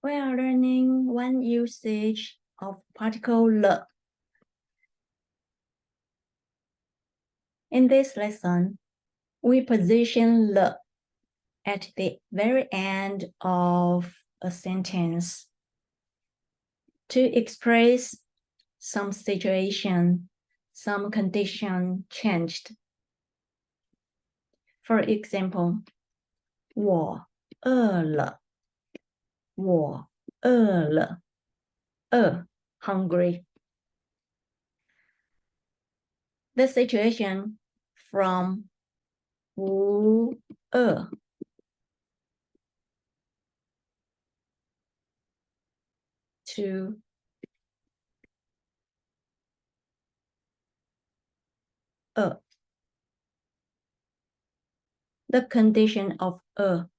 we are learning one usage of particle le. In this lesson, we position le at the very end of a sentence to express some situation, some condition changed. For example, 我饿了，我饿了，hungry. The situation from 不饿 to 饿. The condition of 饿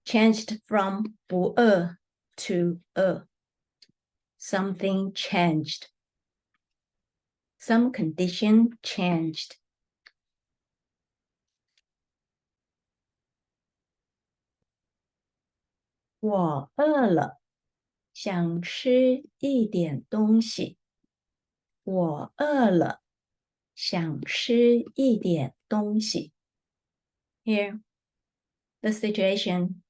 changed from 不饿 to 饿. Something changed. Some condition changed. 我饿了，想吃一点东西。我饿了，想吃一点东西。Here, the situation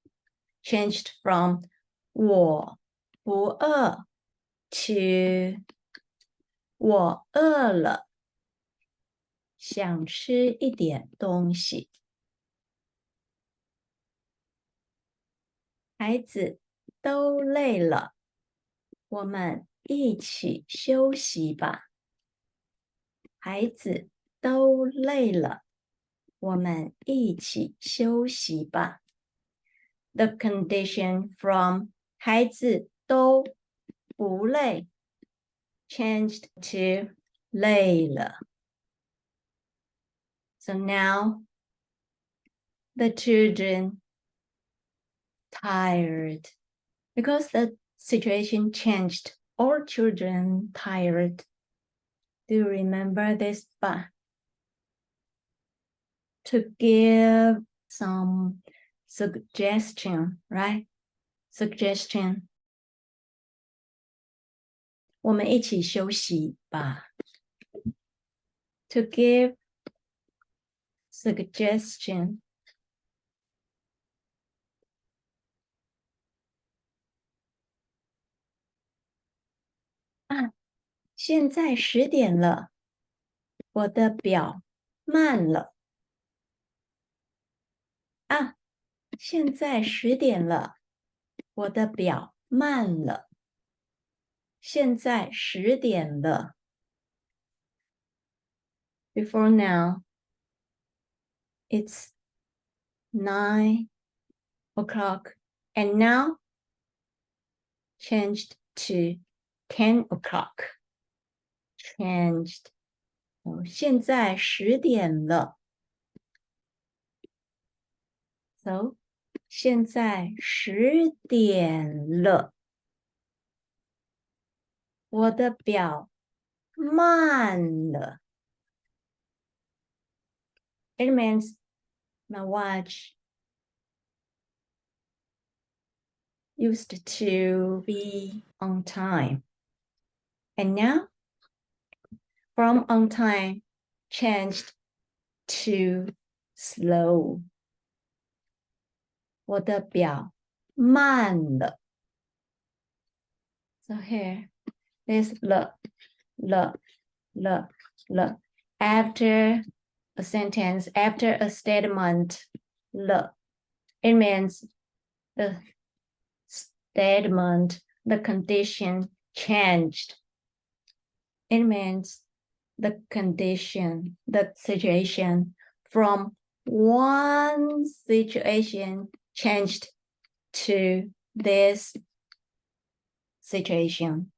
changed from 我不饿 to 我饿了，想吃一点东西。孩子都累了，我们一起休息吧。孩子都累了，我们一起休息吧。The condition from 孩子都不累 changed to 累了。So now the children tired. Because the situation changed, all children tired. Do you remember this? But to give some suggestion, right? Suggestion. 我们一起休息吧。To give suggestion. 现在10点了，我的表慢了。现在10点了，我的表慢了。现在10点了。Before now, it's 9 o'clock, and now changed to 10 o'clock. Changed. 现在10点了。So, 现在10点了。我的表慢了。It means my watch used to be on time. And now, from on time changed to slow. 我的表慢了。So here, there's le. After a sentence, after a statement, le. It means the statement, the condition changed. It means the condition, the situation from one situation changed to this situation.